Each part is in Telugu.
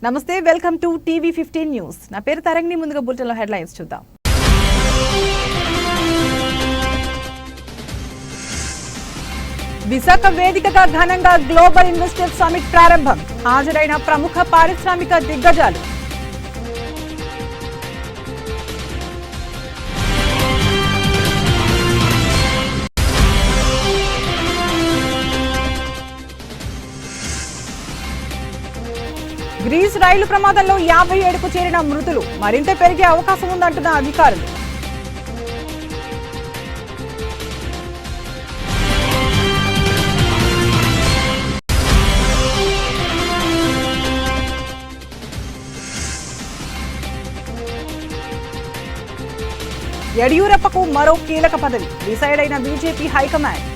నమస్తే, వెల్కమ్ టు టీవీ 15 న్యూస్. నా పేరు తరంగిణి. ముందుగా బులెటిన్లో హెడ్లైన్స్ చూద్దాం. విశాఖ వేదికగా ఘనంగా గ్లోబల్ ఇన్వెస్టర్ సమిట్ ప్రారంభం. హాజరైన ప్రముఖ పారిశ్రామిక దిగ్గజాలు. గ్రీస్ రైలు ప్రమాదంలో 57కు చేరిన మృతులు మరింత పెరిగే అవకాశం ఉందంటున్న అధికారులు. యడియూరప్పకు మరో కీలక పదవి. డిసైడ్ అయిన బీజేపీ హైకమాండ్.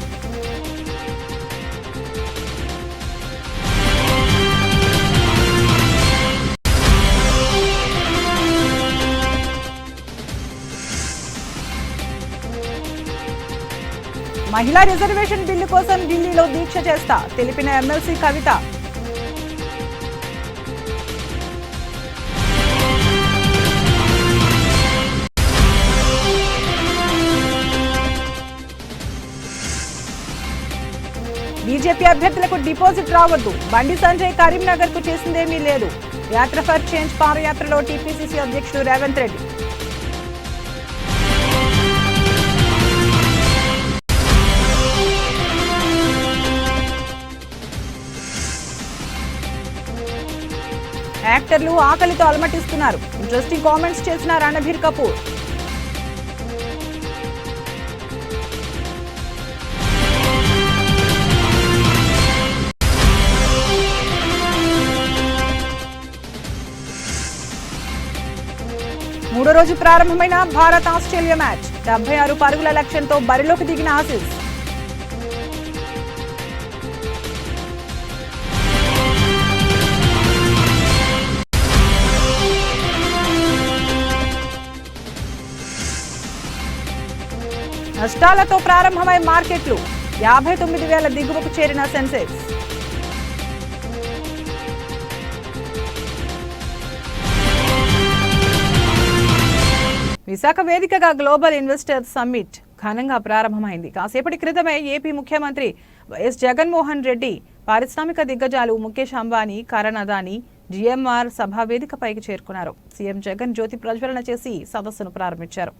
మహిళా రిజర్వేషన్ బిల్లు కోసం ఢిల్లీలో దీక్ష చేస్తా తెలిపిన ఎమ్మెల్సీ కవిత. బీజేపీ అభ్యర్థులకు డిపాజిట్ రావద్దు. బండి సంజయ్ కరీంనగర్ కు చేసిందేమీ లేదు. యాత్ర ఫర్ చేంజ్ పాదయాత్రలో టీపీసీసీ అధ్యక్షుడు రేవంత్ రెడ్డి. యాక్టర్లు ఆకలితో అలమటిస్తున్నారు. ఇంట్రెస్టింగ్ కామెంట్స్ చేసిన రణబీర్ కపూర్. మూడో రోజు ప్రారంభమైన భారత్ ఆస్ట్రేలియా మ్యాచ్. 76 పరుగుల లక్ష్యంతో బరిలోకి దిగిన ఆసీస్. నష్టాలతో ప్రారంభమై మార్కెట్లు. 59,000 దిగువకు చేరిన సెన్సెక్స్. విశాఖ వేదికగా గ్లోబల్ ఇన్వెస్టర్ సమ్మిట్ ఘనంగా ప్రారంభమైంది. కాసేపటి క్రితమే ఏపీ ముఖ్యమంత్రి వైఎస్ జగన్మోహన్ రెడ్డి, పారిశ్రామిక దిగ్గజాలు ముఖేష్ అంబానీ, కరణ్ అదానీ, జిఎంఆర్ సభా వేదికపైకి చేరుకున్నారు. సీఎం జగన్ జ్యోతి ప్రజ్వలన చేసి సదస్సును ప్రారంభించారు.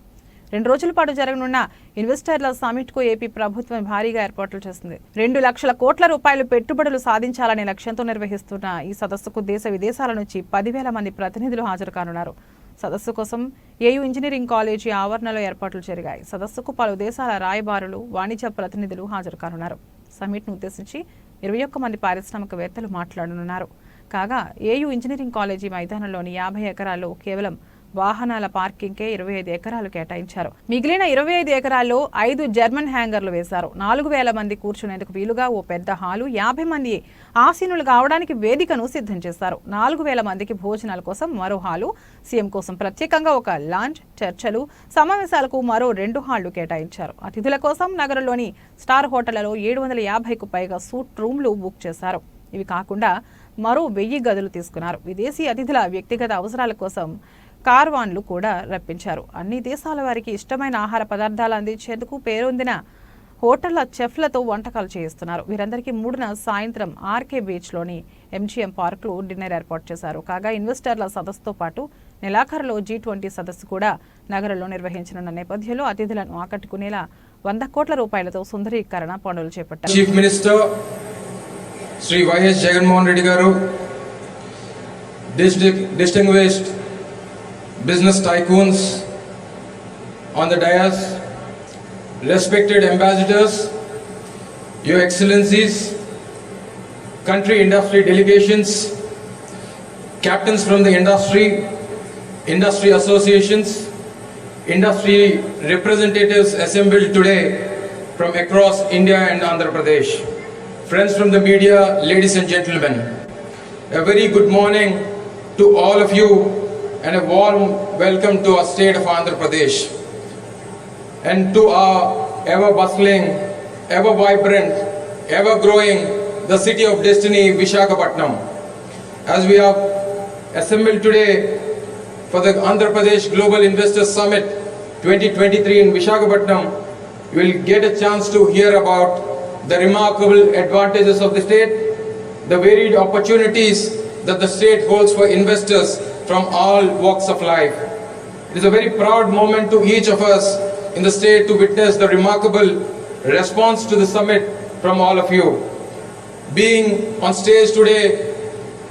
2 రోజుల పాటు జరగనున్న ఇన్వెస్టర్ల సమిట్ కు ఏపీ ప్రభుత్వం భారీగా ఏర్పాట్లు చేస్తుంది. 2 లక్షల కోట్ల రూపాయలు పెట్టుబడులు సాధించాలనే లక్ష్యంతో నిర్వహిస్తున్న ఈ సదస్సుకు దేశ విదేశాల నుంచి 10,000 మంది ప్రతినిధులు హాజరు కానున్నారు. సదస్సు కోసం ఏయూ ఇంజనీరింగ్ కాలేజీ ఆవరణలో ఏర్పాట్లు జరిగాయి. సదస్సుకు పలు దేశాల రాయబారులు, వాణిజ్య ప్రతినిధులు హాజరు కానున్నారు. సమిట్ను ఉద్దేశించి 21 మంది పారిశ్రామికవేత్తలు మాట్లాడనున్నారు. కాగా ఏయూ ఇంజనీరింగ్ కాలేజీ మైదానంలోని 50 ఎకరాల్లో కేవలం వాహనాల పార్కింగ్కే 25 ఎకరాలు కేటాయించారు. మిగిలిన 25 ఎకరాల్లో 5 జర్మన్ హ్యాంగర్లు వేశారు. 4,000 మంది కూర్చునేందుకు వీలుగా ఓ పెద్ద హాలు, 50 మంది ఆసీనులు కావడానికి వేదికను సిద్ధం చేశారు. 4,000 మందికి భోజనాల కోసం మరో హాలు, సీఎం కోసం ప్రత్యేకంగా ఒక లాంజ్, చర్చలు, సమావేశాలకు మరో 2 హాళ్లు కేటాయించారు. అతిథుల కోసం నగరంలోని స్టార్ హోటళ్లలో 750కు పైగా సూట్ రూమ్లు బుక్ చేశారు. ఇవి కాకుండా మరో 1000 గదులు తీసుకున్నారు. విదేశీ అతిథుల వ్యక్తిగత అవసరాల కోసం కార్వాన్లు కూడా రప్పించారు. అన్ని దేశాల వారికి ఇష్టమైన ఆహార పదార్థాలు అందించేందుకు పేరొందిన హోటళ్ల చెఫ్లతో వంటకాలు చేయిస్తున్నారు. వీరందరికీ 3న సాయంత్రం ఆర్కే బీచ్లోని ఎంజీఎం పార్క్లో డిన్నర్ ఏర్పాటు చేశారు. కాగా ఇన్వెస్టర్ల సదస్సుతో పాటు నెలాఖరులో G20 సదస్సు కూడా నగరంలో నిర్వహించనున్న నేపథ్యంలో అతిథులను ఆకట్టుకునేలా 100 కోట్ల రూపాయలతో సుందరీకరణ పనులు చేపట్టారు. Chief minister Shri YS Jaganmohan Reddy garu, distinguished business tycoons on the dais, respected ambassadors, your excellencies, country industry delegations, captains from the industry associations, industry representatives assembled today from across India and Andhra Pradesh, friends from the media, ladies and gentlemen, a very good morning to all of you and a warm welcome to our state of Andhra Pradesh and to our ever bustling, ever vibrant, ever growing, the city of destiny, Visakhapatnam. As we have assembled today for the Andhra Pradesh Global Investors Summit 2023 in Visakhapatnam, you will get a chance to hear about the remarkable advantages of the state, the varied opportunities that the state holds for investors from all walks of life. It is a very proud moment to each of us in the state to witness the remarkable response to the summit from all of you. Being on stage today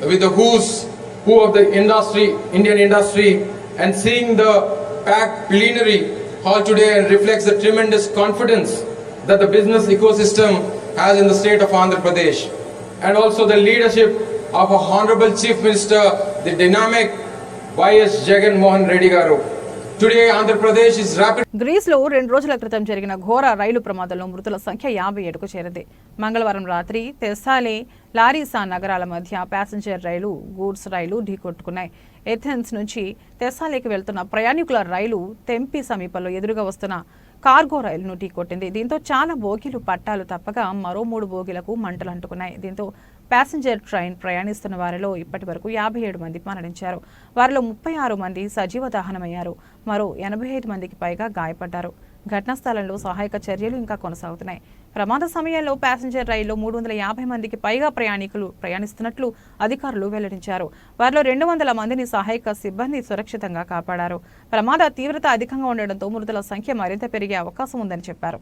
with the who's who of the industry, Indian industry, and seeing the packed plenary hall today and reflects the tremendous confidence that the business ecosystem has in the state of Andhra Pradesh, and also the leadership of our Honorable Chief Minister, the dynamic Y.S. Jagan Mohan Reddy Garu. Today, Andhra Pradesh is rapid. గ్రీస్లో 2 రోజుల క్రితం జరిగిన ఘోర రైలు ప్రమాదంలో మృతుల సంఖ్య 57కు చేరింది. మంగళవారం రాత్రి తెస్సాలే, లారిసా నగరాల మధ్య ప్యాసింజర్ రైలు, గూడ్స్ రైలు ఢీకొట్టుకున్నాయి. ఏథెన్స్ నుంచి తెస్సాలేకి వెళ్తున్న ప్రయాణికుల రైలు తెంపి సమీపంలో ఎదురుగా వస్తున్న కార్గో రైలును ఢీకొట్టింది. దీంతో చాలా బోగీలు పట్టాలు తప్పగా మరో 3 బోగీలకు మంటలు అంటుకున్నాయి. దీంతో ప్యాసింజర్ ట్రైన్ ప్రయాణిస్తున్న వారిలో ఇప్పటి వరకు 57 మంది మరణించారు. వారిలో 36 మంది సజీవ దహనమయ్యారు. మరో 85 మందికి పైగా గాయపడ్డారు. ఘటనా స్థలంలో సహాయక చర్యలు ఇంకా కొనసాగుతున్నాయి. ప్రమాద సమయంలో ప్యాసింజర్ రైల్లో 350 మందికి పైగా ప్రయాణికులు ప్రయాణిస్తున్నట్లు అధికారులు వెల్లడించారు. వారిలో 200 మందిని సహాయక సిబ్బంది సురక్షితంగా కాపాడారు. ప్రమాద తీవ్రత అధికంగా ఉండడంతో మృతుల సంఖ్య మరింత పెరిగే అవకాశం ఉందని చెప్పారు.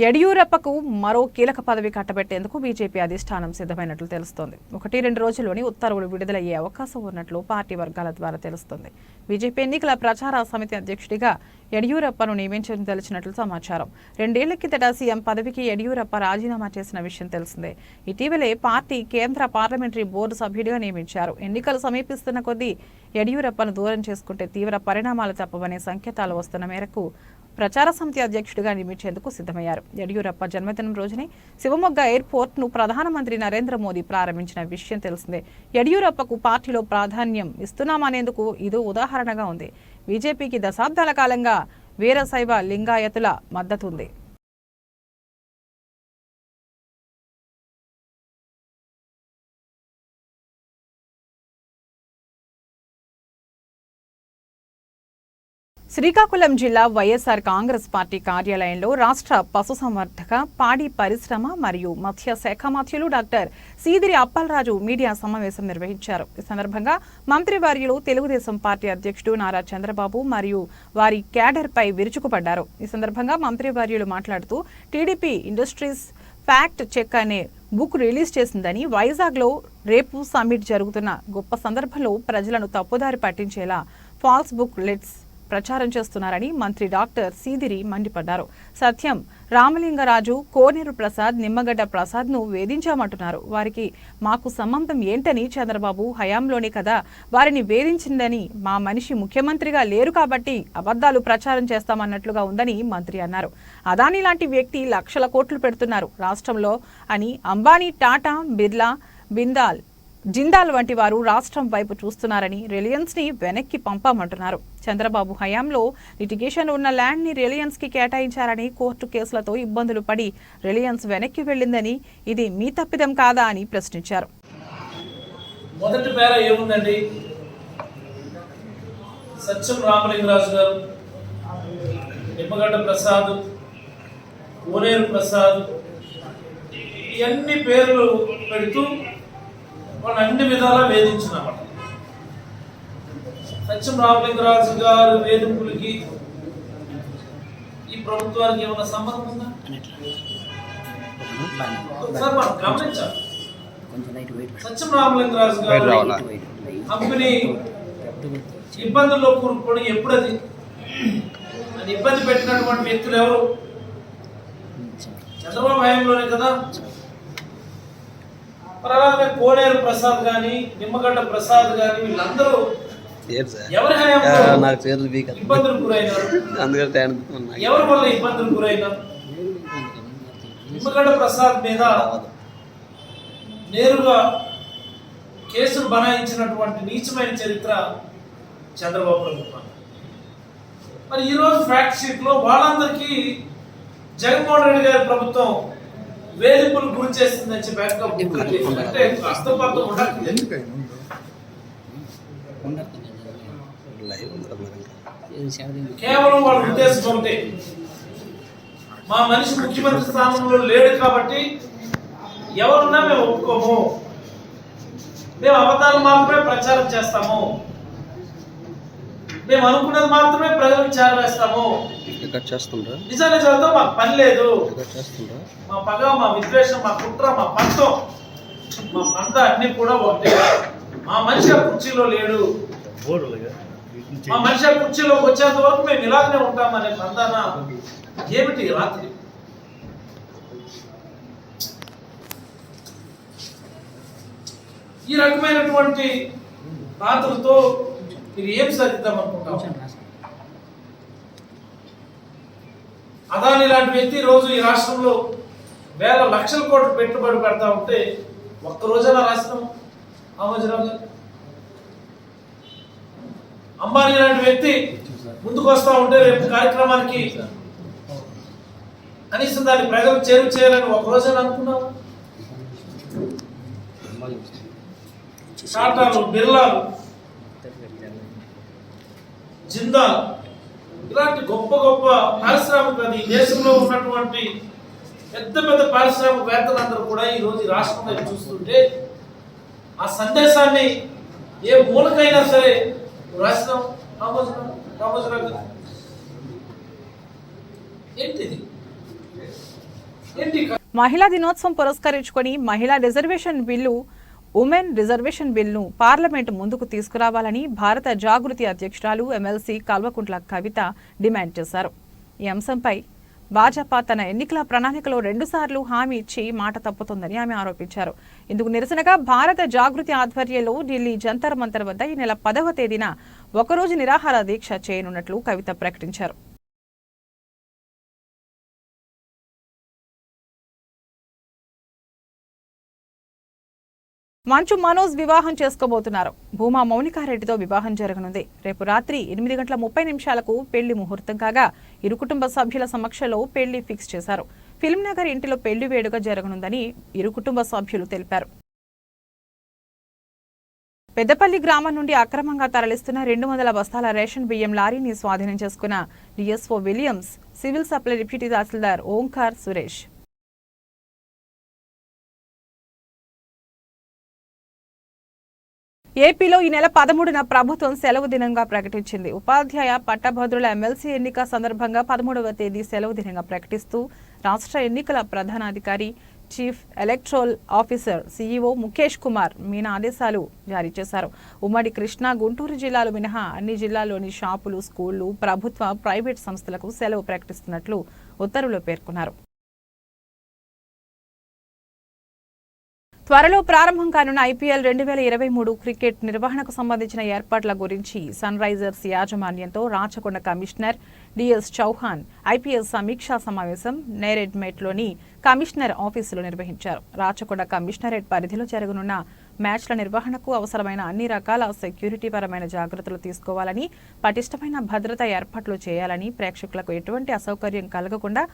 యడియూరప్పకు మరో కీలక పదవి కట్టబెట్టేందుకు బీజేపీ అధిష్టానం సిద్ధమైనట్లు తెలుస్తోంది. 1-2 రోజుల్లోని ఉత్తర్వులు విడుదలయ్యే అవకాశం ఉన్నట్లు పార్టీ వర్గాల ద్వారా తెలుస్తోంది. బీజేపీ ఎన్నికల ప్రచార సమితి అధ్యక్షుడిగా యడియూరప్పను నియమించడం తెలిసినట్లు సమాచారం. 2 ఏళ్ల కిందట సీఎం పదవికి యడియూరప్ప రాజీనామా చేసిన విషయం తెలిసిందే. ఇటీవలే పార్టీ కేంద్ర పార్లమెంటరీ బోర్డు సభ్యుడిగా నియమించారు. ఎన్నికలు సమీపిస్తున్న కొద్దీ యడియూరప్పను దూరం చేసుకుంటే తీవ్ర పరిణామాలు తప్పవనే సంకేతాలు వస్తున్న మేరకు ప్రచార సమితి అధ్యక్షుడిగా నియమించేందుకు సిద్ధమయ్యారు. యడియూరప్ప జన్మదినం రోజునే శివమొగ్గ ఎయిర్పోర్ట్ను ప్రధానమంత్రి నరేంద్ర మోదీ ప్రారంభించిన విషయం తెలిసిందే. యడియూరప్పకు పార్టీలో ప్రాధాన్యం ఇస్తున్నామనేందుకు ఇదో ఉదాహరణగా ఉంది. బీజేపీకి దశాబ్దాల కాలంగా వీరశైవ లింగాయతుల మద్దతుంది. శ్రీకాకుళం జిల్లా వైఎస్ఆర్ కాంగ్రెస్ పార్టీ కార్యాలయంలో రాష్ట్ర పశుసంవర్ధక, పాడి పరిశ్రమ మరియు మత్స్య శాఖ మంత్రులు డాక్టర్ సీదిరి అప్పలరాజు మీడియా సమావేశం నిర్వహించారు. ఈ సందర్భంగా మంత్రివర్యులు తెలుగుదేశం పార్టీ అధ్యక్షుడు నారా చంద్రబాబు మరియు వారి క్యాడర్పై విరుచుకుపడ్డారు. ఈ సందర్భంగా మంత్రివర్యులు మాట్లాడుతూ టీడీపీ ఇండస్ట్రీస్ ఫ్యాక్ట్ చెక్ అనే బుక్ రిలీజ్ చేసిందని, వైజాగ్లో రేపు సమ్మిట్ జరుగుతున్న గొప్ప సందర్భంలో ప్రజలను తప్పుదారి పట్టించేలా ఫాల్స్ బుక్ లెట్స్ ప్రచారం చేస్తున్నారని మంత్రి డాక్టర్ సీదిరి మండిపడ్డారు. సత్యం, రామలింగరాజు, కోనేరు ప్రసాద్, నిమ్మగడ్డ ప్రసాద్ను వేధించామంటున్నారు. వారికి మాకు సంబంధం ఏంటని, చంద్రబాబు హయాంలోనే కదా వారిని వేధించిందని, మా మనిషి ముఖ్యమంత్రిగా లేరు కాబట్టి అబద్ధాలు ప్రచారం చేస్తామన్నట్లుగా ఉందని మంత్రి అన్నారు. అదానీ లాంటి వ్యక్తి లక్షల కోట్లు పెడుతున్నారు రాష్ట్రంలో అని అంబానీ, టాటా, బిర్లా, జిందాల్ వంటి వారు రాష్ట్రం వైపు చూస్తున్నారని, రిలయన్స్ ని వెనక్కి పంపామంటున్నారు. చంద్రబాబు హయాంలో లిటిగేషన్ ఉన్న ల్యాండ్ ని రిలయన్స్ కి కేటాయించారని, కోర్టు కేసులతో ఇబ్బందులు పడి రిలయన్స్ వెనక్కి వెళ్లిందని, ఇది మీ తప్పిదం కాదా అని ప్రశ్నించారు. మొదటి పేర ఏముందండి? సత్యం రామలింగరాజు గారు, నిమ్మగడ్డ ప్రసాద్, కోనేరు ప్రసాద్, ఇవన్నీ పేర్లు పెడుతూ వాళ్ళు అన్ని విధాలా వేధించినమాట. సత్యం రామలింగరాజు గారు వేధింపులకి ఈ ప్రభుత్వానికి ఏమైనా సంబంధం ఉందా? ఒకసారి మనం గమనించాలి. సత్యం రామలింగరాజు గారు కంపెనీ ఇబ్బందుల్లో కూరుకొని ఎప్పుడది అది ఇబ్బంది పెట్టినటువంటి వ్యక్తులు ఎవరు? చంద్రబాబు హయాంలోనే కదా. మరి అలాగే కోనేరు ప్రసాద్ గాని, నిమ్మగడ్డ ప్రసాద్ గాని, వీళ్ళందరూ ఎవరి హయాంలో ఇబ్బందులు గురైనారు? ఎవరి వల్ల ఇబ్బందులు గురైనారు? నిమ్మగడ్డ ప్రసాద్ మీద నేరుగా కేసులు బనాయించినటువంటి నీచమైన చరిత్ర చంద్రబాబు ప్రభుత్వం. మరి ఈరోజు ఫ్యాక్ట్ షీట్లో వాళ్ళందరికీ జగన్మోహన్ రెడ్డి గారి ప్రభుత్వం వేధింపులు గురి చేస్తుందని చెప్పి అంటే అస్తపర్థం ఉండట్లేదు. కేవలం వాళ్ళ ఉద్దేశం ఒకటే, మా మనిషి ముఖ్యమంత్రి స్థానంలో లేడు కాబట్టి ఎవరున్నా మేము ఒప్పుకోము, మేము అబద్ధాలు మాత్రమే ప్రచారం చేస్తాము, మేము అనుకున్నది మాత్రమే ప్రజలకు చేరవేస్తాము, నిజాలతో మాకు పని లేదు, మా పగ, మా విద్వేషం, మా కుట్ర, మా పంతం, మా పంత అన్ని కూడా ఒకటే. మా మనిషి ఆ కుర్చీలో లేడు, మా మనిషి ఆ కుర్చీలోకి వచ్చేంత వరకు మేము ఇలాగనే ఉంటామనే పందాన ఏమిటి రాత్రి? ఈ రకమైనటువంటి రాత్రులతో మీరు ఏం సాధిద్దాం అనుకుంటాం? అదాని లాంటి వ్యక్తి రోజు ఈ రాష్ట్రంలో వేల లక్షల కోట్లు పెట్టుబడి పెడతా ఉంటే ఒక్క రోజైనా రాసినాం రామోజీరావు గారు? అంబానీ లాంటి వ్యక్తి ముందుకు వస్తా ఉంటే రేపు కార్యక్రమానికి కనీసం దాన్ని ప్రజలకు చేరువ చేయాలని ఒక రోజైనా అనుకున్నాం? టాటాలు, బిర్లాలు, జిందాల్ ఇలాంటి గొప్ప గొప్ప పారిశ్రామిక ఈ దేశంలో ఉన్నటువంటి పెద్ద పెద్ద పారిశ్రామికవేత్తలందరూ కూడా ఈ రోజు రాష్ట్రంలో చూస్తుంటే ఆ సందేశాన్ని ఏ మూలకైనా సరే రాసినాం రామోజీరావు గారు. ఏంటిది? ఏంటి? మహిళా దినోత్సవం పురస్కరించుకొని మహిళా రిజర్వేషన్ బిల్లు, ఉమెన్ రిజర్వేషన్ బిల్లును పార్లమెంటు ముందుకు తీసుకురావాలని భారత జాగృతి అధ్యక్షురాలు ఎమ్మెల్సీ కల్వకుంట్ల కవిత డిమాండ్ చేశారు. ఈ అంశంపై భాజపా తన ఎన్నికల ప్రణాళికలో 2 సార్లు హామీ ఇచ్చి మాట తప్పుతోందని ఆమె ఆరోపించారు. ఇందుకు నిరసనగా భారత జాగృతి ఆధ్వర్యంలో ఢిల్లీ జంతర్ మంతర్ వద్ద ఈ నెల 10వ తేదీన ఒకరోజు నిరాహార దీక్ష చేయనున్నట్లు కవిత ప్రకటించారు. మంచు మనోజ్ వివాహం చేసుకోబోతున్నారు. భూమా మౌనికారెడ్డితో వివాహం జరగనుంది. రేపు రాత్రి 8:30 పెళ్లి ముహూర్తం కాగా ఇరు కుటుంబ సభ్యుల సమక్షంలో పెళ్లి ఫిక్స్ చేశారు. ఫిల్మ్ నగర్ ఇంటిలో పెళ్లి వేడుక జరగనుందని ఇరు కుటుంబ సభ్యులు తెలిపారు. పెద్దపల్లి గ్రామం నుండి అక్రమంగా తరలిస్తున్న 200 బస్తాల రేషన్ బియ్యం లారీని స్వాధీనం చేసుకున్న DSO Williams, civil supply deputy tahsildar Omkar Suresh. ఏపీలో ఈ నెల 13న ప్రభుత్వం సెలవు దినంగా ప్రకటించింది. ఉపాధ్యాయ పట్టభద్రుల ఎమ్మెల్సీ ఎన్నిక సందర్భంగా 13వ తేదీ సెలవు దినంగా ప్రకటిస్తూ రాష్ట్ర ఎన్నికల ప్రధానాధికారి, chief electoral officer CEO Mukesh Kumar Meena ఆదేశాలు జారీ చేశారు. ఉమ్మడి కృష్ణా, గుంటూరు జిల్లాలు మినహా అన్ని జిల్లాల్లోని షాపులు, స్కూళ్లు, ప్రభుత్వ, ప్రైవేట్ సంస్థలకు సెలవు ప్రకటిస్తున్నట్లు ఉత్తర్వులో పేర్కొన్నారు. త్వరలో ప్రారంభం కానున్న ఐపీఎల్ 2023 క్రికెట్ నిర్వహణకు సంబంధించిన ఏర్పాట్ల గురించి సన్ రైజర్స్ యాజమాన్యంతో Rachakonda commissioner DS Chauhan IPS సమీక్షా సమావేశం నేరెడ్మెట్లోని కమిషనర్ ఆఫీసులో నిర్వహించారు. రాచకొండ కమిషనరేట్ పరిధిలో జరగనున్న మ్యాచ్ల నిర్వహణకు అవసరమైన అన్ని రకాల సెక్యూరిటీ పరమైన జాగ్రత్తలు తీసుకోవాలని, పటిష్టమైన భద్రతా ఏర్పాట్లు చేయాలని, ప్రేక్షకులకు ఎటువంటి అసౌకర్యం కలగకుండా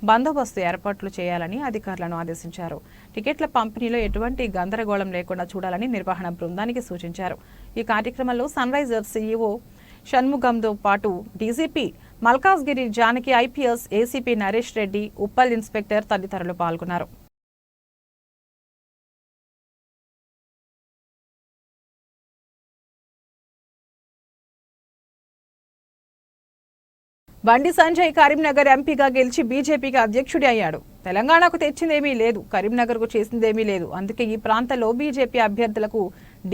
బందోబస్తు ఏర్పాట్లు చేయాలని అధికారులను ఆదేశించారు. టికెట్ల పంపిణీలో ఎటువంటి గందరగోళం లేకుండా చూడాలని నిర్వహణ బృందానికి సూచించారు. ఈ కార్యక్రమంలో సన్ రైజర్స్ సీఈఓ షణ్ముగంతో పాటు DGP Malkajgiri Janaki, IPS ACP Naresh Reddy, Uppal inspector తదితరులు పాల్గొన్నారు. బండి సంజయ్ కరీంనగర్ ఎంపీగా గెలిచి బీజేపీకి అధ్యక్షుడి అయ్యాడు. తెలంగాణకు తెచ్చిందేమీ లేదు, కరీంనగర్కు చేసిందేమీ లేదు. అందుకే ఈ ప్రాంతంలో బీజేపీ అభ్యర్థులకు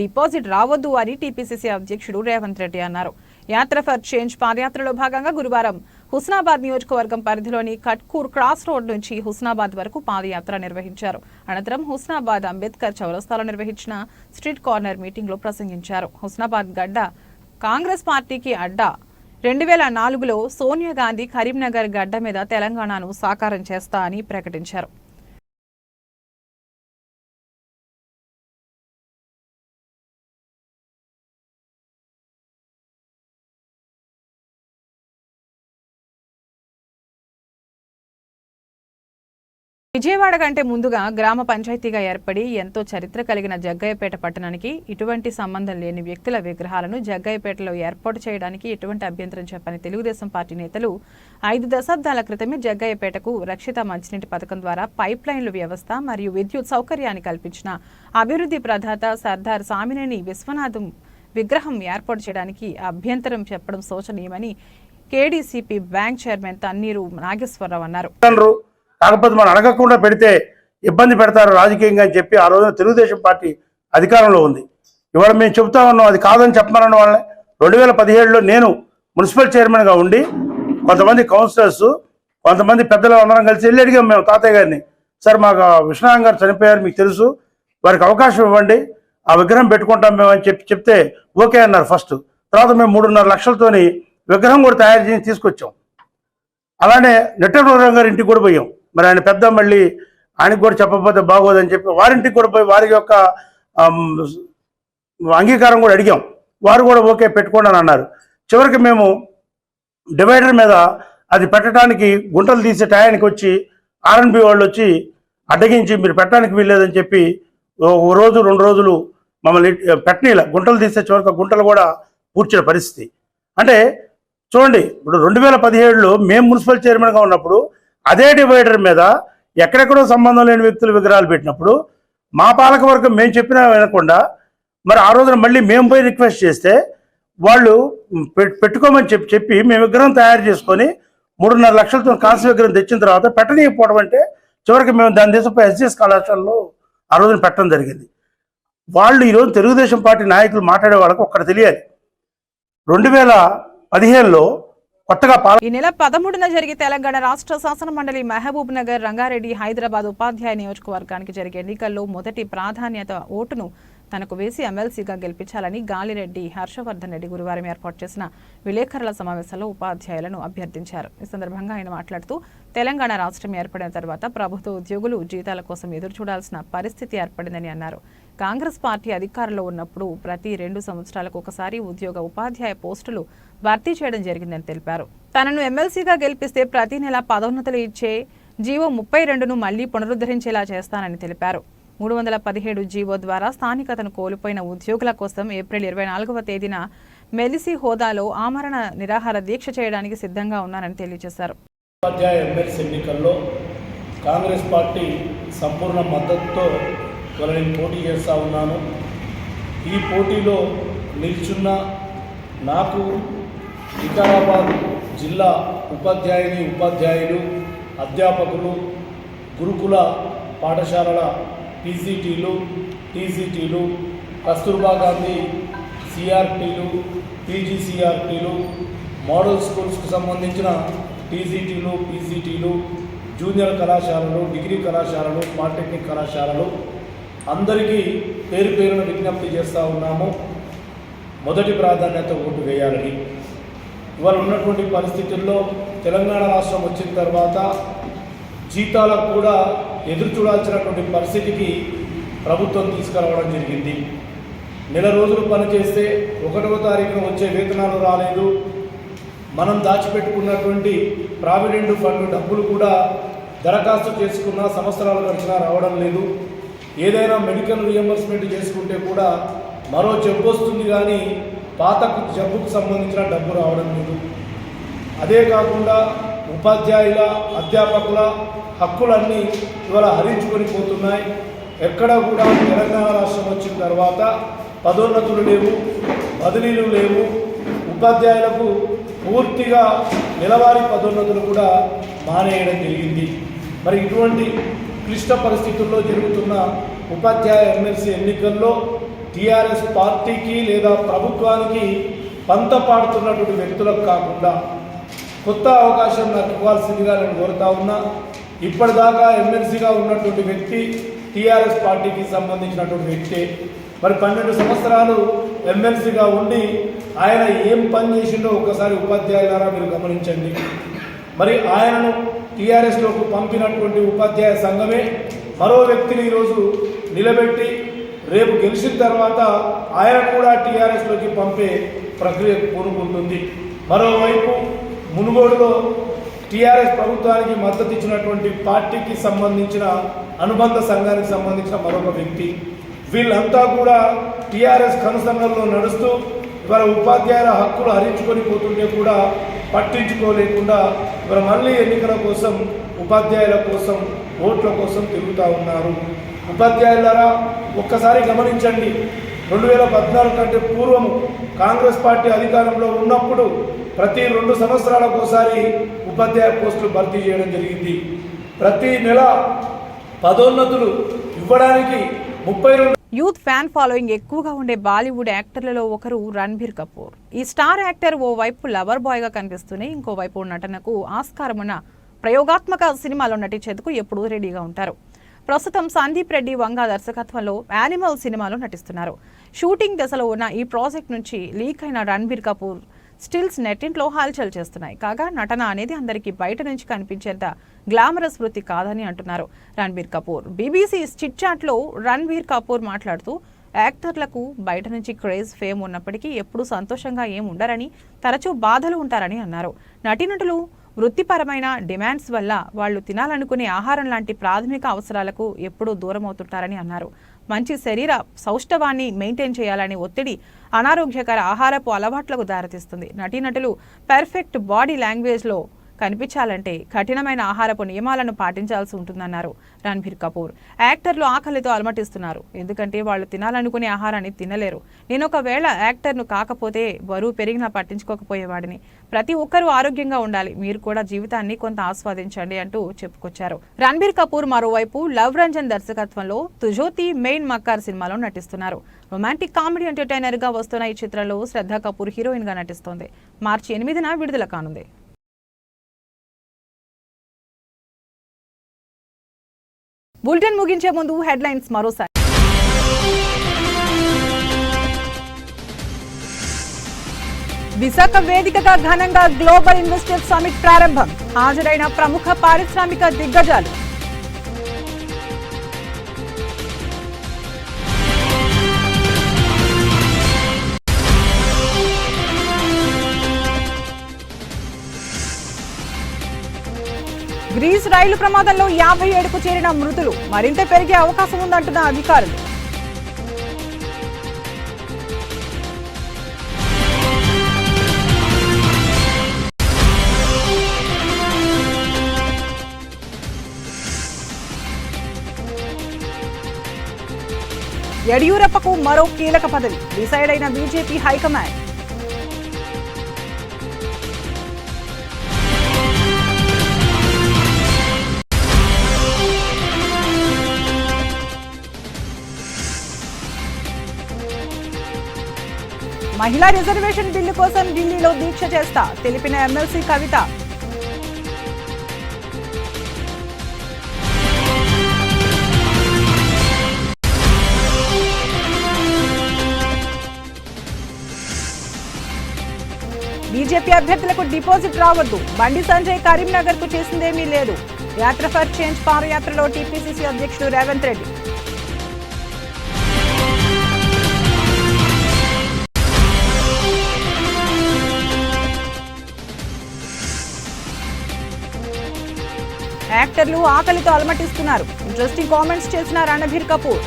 డిపాజిట్ రావద్దు అని టీపీసీసీ అధ్యక్షుడు రేవంత్ రెడ్డి అన్నారు. యాత్ర ఫర్ చేంజ్ పాదయాత్రలో భాగంగా గురువారం హుస్నాబాద్ నియోజకవర్గం పరిధిలోని కట్కూర్ క్రాస్ రోడ్ నుంచి హుస్నాబాద్ వరకు పాదయాత్ర నిర్వహించారు. అనంతరం హుస్నాబాద్ అంబేద్కర్ చౌరస్తాలో నిర్వహించిన స్ట్రీట్ కార్నర్ మీటింగ్ లో ప్రసంగించారు. హుస్నాబాద్ గడ్డ కాంగ్రెస్ పార్టీకి అడ్డా. 2004లో సోనియా గాంధీ కరీంనగర్ గడ్డ మీద తెలంగాణను సాకారం చేస్తా అని ప్రకటించారు. విజయవాడ కంటే ముందుగా గ్రామ పంచాయతీగా ఏర్పడి ఎంతో చరిత్ర కలిగిన జగ్గయ్యపేట పట్టణానికి ఇటువంటి సంబంధం లేని వ్యక్తుల విగ్రహాలను జగ్గయ్యపేటలో ఏర్పాటు చేయడానికి ఎటువంటి అభ్యంతరం చెప్పని తెలుగుదేశం పార్టీ నేతలు 5 దశాబ్దాల క్రితమే జగ్గయ్యపేటకు రక్షిత మంచినీటి పథకం ద్వారా పైప్ లైన్ల వ్యవస్థ మరియు విద్యుత్ సౌకర్యాన్ని కల్పించిన అభివృద్ధి ప్రదాత సర్దార్ సామినేని విశ్వనాథం విగ్రహం ఏర్పాటు చేయడానికి అభ్యంతరం చెప్పడం శోచనీయమని కేడీసీపీ బ్యాంక్ చైర్మన్ తన్నీరు నాగేశ్వరరావు అన్నారు. కాకపోతే మనం అడగకుండా పెడితే ఇబ్బంది పెడతారు రాజకీయంగా అని చెప్పి ఆ రోజున తెలుగుదేశం పార్టీ అధికారంలో ఉంది. ఇవాళ మేము చెబుతా ఉన్నాం అది కాదని చెప్పమన్న వాళ్ళని. 2017లో నేను మున్సిపల్ చైర్మన్గా ఉండి కొంతమంది కౌన్సిలర్స్ కొంతమంది పెద్దలు అందరం కలిసి వెళ్ళి అడిగాం మేము తాతయ్య గారిని, సార్ మాకు విశ్వనాథం గారు చనిపోయారు మీకు తెలుసు, వారికి అవకాశం ఇవ్వండి ఆ విగ్రహం పెట్టుకుంటాం మేము అని చెప్తే ఓకే అన్నారు ఫస్ట్. తర్వాత మేము 3.5 లక్షలతోని విగ్రహం కూడా తయారు చేసి తీసుకొచ్చాం. అలానే నెట్టూరు గారి ఇంటికి కూడా పోయాం. మరి ఆయన పెద్ద మళ్ళీ ఆయనకు కూడా చెప్పకపోతే బాగోదని చెప్పి వారింటికి కూడా పోయి వారి యొక్క అంగీకారం కూడా అడిగాం. వారు కూడా ఓకే పెట్టుకోండి అని అన్నారు. చివరికి మేము డివైడర్ మీద అది పెట్టడానికి గుంటలు తీసే టయానికి వచ్చి ఆర్ఎన్బి వాళ్ళు వచ్చి అడ్డగించి మీరు పెట్టడానికి వీల్లేదని చెప్పి 1 రోజు 2 రోజులు మమ్మల్ని పెట్టనీల గుంటలు తీసే చివరికి గుంటలు కూడా పూడ్చిన పరిస్థితి. అంటే చూడండి, ఇప్పుడు 2017లో మేము మున్సిపల్ చైర్మన్గా ఉన్నప్పుడు అదే డివైడర్ మీద ఎక్కడెక్కడో సంబంధం లేని వ్యక్తుల విగ్రహాలు పెట్టినప్పుడు మా పాలకవర్గం మేము చెప్పినా వినకుండా మరి ఆ రోజున మళ్ళీ మేము పోయి రిక్వెస్ట్ చేస్తే వాళ్ళు పెట్టుకోమని చెప్పి మేము విగ్రహం తయారు చేసుకొని 3.5 లక్షలతో కాంస్య విగ్రహం తెచ్చిన తర్వాత పెట్టనీయకపోవడం అంటే చివరికి మేము దాని దేశంపై ఎస్జీఎస్ కళాశాలలో ఆ రోజున పెట్టడం జరిగింది. వాళ్ళు ఈరోజు తెలుగుదేశం పార్టీ నాయకులు మాట్లాడే వాళ్ళకి ఒక్కటి తెలియాలి, 2015లో కొత్తగా ఈ నెల 13న జరిగే తెలంగాణ రాష్ట్ర శాసన మండలి మహబూబ్ నగర్, రంగారెడ్డి, హైదరాబాద్ ఉపాధ్యాయ నియోజకవర్గానికి జరిగే ఎన్నికల్లో మొదటి ప్రాధాన్యత ఓటును తనకు వేసి ఎమ్మెల్సీగా గెలిపించాలని గాలిరెడ్డి హర్షవర్ధన్ రెడ్డి గురువారం ఏర్పాటు చేసిన విలేకరుల సమావేశంలో ఉపాధ్యాయులను అభ్యర్థించారు. ఈ సందర్భంగా ఆయన మాట్లాడుతూ తెలంగాణ రాష్ట్రం ఏర్పడిన తర్వాత ప్రభుత్వ ఉద్యోగులు జీతాల కోసం ఎదురు చూడాల్సిన పరిస్థితి ఏర్పడిందని అన్నారు. కాంగ్రెస్ పార్టీ అధికారంలో ఉన్నప్పుడు ప్రతి 2 సంవత్సరాలకు ఒకసారి ఉపాధ్యాయ పోస్టులు భర్తీ చేయడం జరిగిందని తెలిపారు. తనను ఎమ్మెల్సీగా గెలిపిస్తే ప్రతి నెల పదోన్నతులు ఇచ్చే జీవో 32ను మళ్లీ పునరుద్ధరించేలా చేస్తానని తెలిపారు. 317 జీవో ద్వారా స్థానికతను కోల్పోయిన ఉద్యోగుల కోసం ఏప్రిల్ 24వ తేదీన మెలిసి హోదాలో ఆమరణ నిరాహార దీక్ష చేయడానికి సిద్ధంగా ఉన్నానని తెలియజేశారు. ఉపాధ్యాయ ఎమ్మెల్సీ ఎన్నికల్లో కాంగ్రెస్ పార్టీ సంపూర్ణ మద్దతుతో నేను పోటీ చేస్తూ ఉన్నాను. ఈ పోటీలో నిల్చున్న నాకు వికారాబాద్ జిల్లా ఉపాధ్యాయులు, అధ్యాపకులు, గురుకుల పాఠశాలల పీసీటీలు, టీసీటీలు, కస్తూర్బా గాంధీ సిఆర్టీలు, పీజీసీఆర్టీలు, మోడల్ స్కూల్స్కు సంబంధించిన టీసీటీలు, పీసీటీలు, జూనియర్ కళాశాలలు, డిగ్రీ కళాశాలలు, పాలిటెక్నిక్ కళాశాలలు అందరికీ పేరు పేరున విజ్ఞప్తి చేస్తూ ఉన్నాము. మొదటి ప్రాధాన్యత ఓటు వేయాలని. ఇవాళ ఉన్నటువంటి పరిస్థితుల్లో తెలంగాణ రాష్ట్రం వచ్చిన తర్వాత జీతాలకు కూడా ఎదురు చూడాల్సినటువంటి పరిస్థితికి ప్రభుత్వం తీసుకురావడం జరిగింది. నెల రోజులు పనిచేస్తే 1వ తారీఖున వచ్చే వేతనాలు రాలేదు. మనం దాచిపెట్టుకున్నటువంటి ప్రావిడెంట్ ఫండ్ డబ్బులు కూడా దరఖాస్తు చేసుకున్న సంవత్సరాలు గడిచినా రావడం లేదు. ఏదైనా మెడికల్ రియంబర్స్మెంట్ చేసుకుంటే కూడా మరో జబ్బు వస్తుంది కానీ పాత జబ్బుకు సంబంధించిన డబ్బు రావడం లేదు. అదే కాకుండా ఉపాధ్యాయుల, అధ్యాపకుల హక్కులన్నీ ఇవాళ హరించుకొని పోతున్నాయి. ఎక్కడ కూడా తెలంగాణ రాష్ట్రం వచ్చిన తర్వాత పదోన్నతులు లేవు, బదిలీలు లేవు. ఉపాధ్యాయులకు పూర్తిగా నెలవారీ పదోన్నతులు కూడా మానేయడం జరిగింది. మరి ఇటువంటి క్లిష్ట పరిస్థితుల్లో జరుగుతున్న ఉపాధ్యాయ ఎమ్మెల్సీ ఎన్నికల్లో టీఆర్ఎస్ పార్టీకి లేదా ప్రభుత్వానికి పంత పాడుతున్నటువంటి వ్యక్తులకు కాకుండా కొత్త అవకాశం నాకు ఇవ్వాల్సిందిగా నేను కోరుతా ఉన్నా. ఇప్పటిదాకా ఎమ్మెల్సీగా ఉన్నటువంటి వ్యక్తి టీఆర్ఎస్ పార్టీకి సంబంధించినటువంటి వ్యక్తే. మరి 12 సంవత్సరాలు ఎమ్మెల్సీగా ఉండి ఆయన ఏం పని చేసిండో ఒకసారి ఉపాధ్యాయులారా మీరు గమనించండి. మరి ఆయనను టీఆర్ఎస్లోకి పంపినటువంటి ఉపాధ్యాయ సంఘమే మరో వ్యక్తిని ఈరోజు నిలబెట్టి రేపు గెలిచిన తర్వాత ఆయన కూడా టీఆర్ఎస్లోకి పంపే ప్రక్రియ పూనుకుంటుంది. మరోవైపు మునుగోడులో టీఆర్ఎస్ ప్రభుత్వానికి మద్దతు ఇచ్చినటువంటి పార్టీకి సంబంధించిన అనుబంధ సంఘానికి సంబంధించిన మరొక వ్యక్తి. వీళ్ళంతా కూడా టీఆర్ఎస్ కనుసన్నల్లో నడుస్తూ ఇవాళ ఉపాధ్యాయుల హక్కులు హరించుకొని పోతుంటే కూడా పట్టించుకోలేకుండా ఇవాళ మళ్ళీ ఎన్నికల కోసం ఉపాధ్యాయుల కోసం ఓట్ల కోసం తిరుగుతూ ఉన్నారు. ఉపాధ్యాయులారా ఒక్కసారి గమనించండి, 2014 కంటే పూర్వము కాంగ్రెస్ పార్టీ అధికారంలో ఉన్నప్పుడు ప్రతి 2 సంవత్సరాలకు ఒకసారి ఉపాధ్యాయ పోస్టులు భర్తీ చేయడం జరిగింది. ప్రతి నెల పదోన్నతులు ఇవ్వడానికి 32 యూత్ ఫ్యాన్ ఫాలోయింగ్ ఎక్కువగా ఉండే బాలీవుడ్ యాక్టర్లలో ఒకరు రణ్బీర్ కపూర్. ఈ స్టార్ యాక్టర్ ఓ వైపు లవర్ బాయ్ గా కనిపిస్తూనే ఇంకోవైపు నటనకు ఆస్కారమున్న ప్రయోగాత్మక సినిమాలో నటించేందుకు ఎప్పుడూ రెడీగా ఉంటారు. ప్రస్తుతం సందీప్ రెడ్డి వంగ దర్శకత్వంలో యానిమల్ సినిమాలో నటిస్తున్నారు. షూటింగ్ దశలో ఉన్న ఈ ప్రాజెక్ట్ నుంచి లీక్ అయిన రణ్బీర్ కపూర్ స్టిల్స్ నెట్టింట్లో హల్చల్ చేస్తున్నాయి. కాగా నటన అనేది అందరికీ బయట నుంచి కనిపించేంత గ్లామరస్ వృత్తి కాదని అంటున్నారు రణ్బీర్ కపూర్. బీబీసీ చిట్ చాట్లో రణ్బీర్ కపూర్ మాట్లాడుతూ యాక్టర్లకు బయట నుంచి క్రేజ్ ఫేమ్ ఉన్నప్పటికీ ఎప్పుడూ సంతోషంగా ఏం ఉండరని, తరచూ బాధలు ఉంటారని అన్నారు. నటీనటులు వృత్తిపరమైన డిమాండ్స్ వల్ల వాళ్ళు తినాలనుకునే ఆహారం లాంటి ప్రాథమిక అవసరాలకు ఎప్పుడూ దూరం అవుతుంటారని అన్నారు. మంచి శరీర సౌష్ఠవాన్ని మెయింటైన్ చేయాలని ఒత్తిడి అనారోగ్యకర ఆహారపు అలవాట్లకు దారితీస్తుంది. నటీనటులు పర్ఫెక్ట్ బాడీ లాంగ్వేజ్లో కనిపించాలంటే కఠినమైన ఆహారపు నియమాలను పాటించాల్సి ఉంటుందన్నారు రణ్బీర్ కపూర్. యాక్టర్లు ఆకలితో అలమటిస్తున్నారు, ఎందుకంటే వాళ్ళు తినాలనుకునే ఆహారాన్ని తినలేరు. నేను ఒకవేళ యాక్టర్ను కాకపోతే బరువు పెరిగినా పట్టించుకోకపోయేవాడిని. ప్రతి ఒక్కరూ ఆరోగ్యంగా ఉండాలి, మీరు కూడా జీవితాన్ని కొంత ఆస్వాదించండి అంటూ చెప్పుకొచ్చారు. రణ్బీర్ కపూర్ మరోవైపు లవ్ రంజన్ దర్శకత్వంలో తుజోతి మెయిన్ మక్కార్ సినిమాలో నటిస్తున్నారు. రొమాంటిక్ కామెడీ ఎంటర్టైనర్ గా వస్తున్న ఈ చిత్రంలో శ్రద్ధా కపూర్ హీరోయిన్ గా నటిస్తోంది. మార్చి 8న విడుదల కానుంది. బులెటిన్ ముగించే ముందు హెడ్లైన్స్ మరోసారి. విశాఖ వేదికగా ఘనంగా గ్లోబల్ ఇన్వెస్టర్ సమిట్ ప్రారంభం. హాజరైన ప్రముఖ పారిశ్రామిక దిగ్గజాలు. గ్రీస్ రైలు ప్రమాదంలో 57కు చేరిన మృతులు మరింత పెరిగే అవకాశం ఉందంటున్న అధికారులు. యడియూరప్పకు మరో కీలక పదవి, డిసైడ్ అయిన బీజేపీ హైకమాండ్. మహిళా రిజర్వేషన్ బిల్లు కోసం ఢిల్లీలో దీక్ష చేస్తా తెలిపిన ఎమ్మెల్సీ కవిత. బీజేపీ అభ్యర్థులకు డిపాజిట్ రావద్దు, బండి సంజయ్ కరీంనగర్ కు చేసిందేమీ లేదు. యాత్ర ఫర్ చేంజ్ పాదయాత్రలో టీపీసీసీ అధ్యక్షుడు రేవంత్ రెడ్డి. యాక్టర్లు ఆకలితో అలమటిస్తున్నారు, ఇంట్రెస్టింగ్ కామెంట్స్ చేసిన రణబీర్ కపూర్.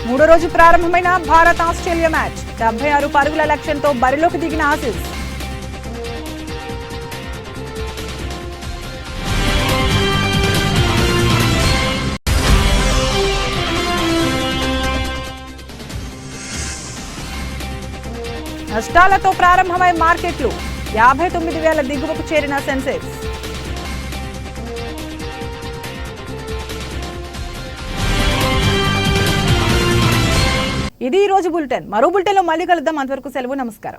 మూడో రోజు ప్రారంభమైన భారత్ ఆస్ట్రేలియా మ్యాచ్. 76 పరుగుల లక్ష్యంతో బరిలోకి దిగిన ఆసీస్. నష్టాలతో ప్రారంభమై మార్కెట్లు 59,000 దిగువకు చేరిన సెన్సెక్స్. ఇది ఈ రోజు బులెటిన్. మరో బులెటిన్లో మళ్ళీ కలుద్దాం. అంతవరకు సెలవు, నమస్కారం.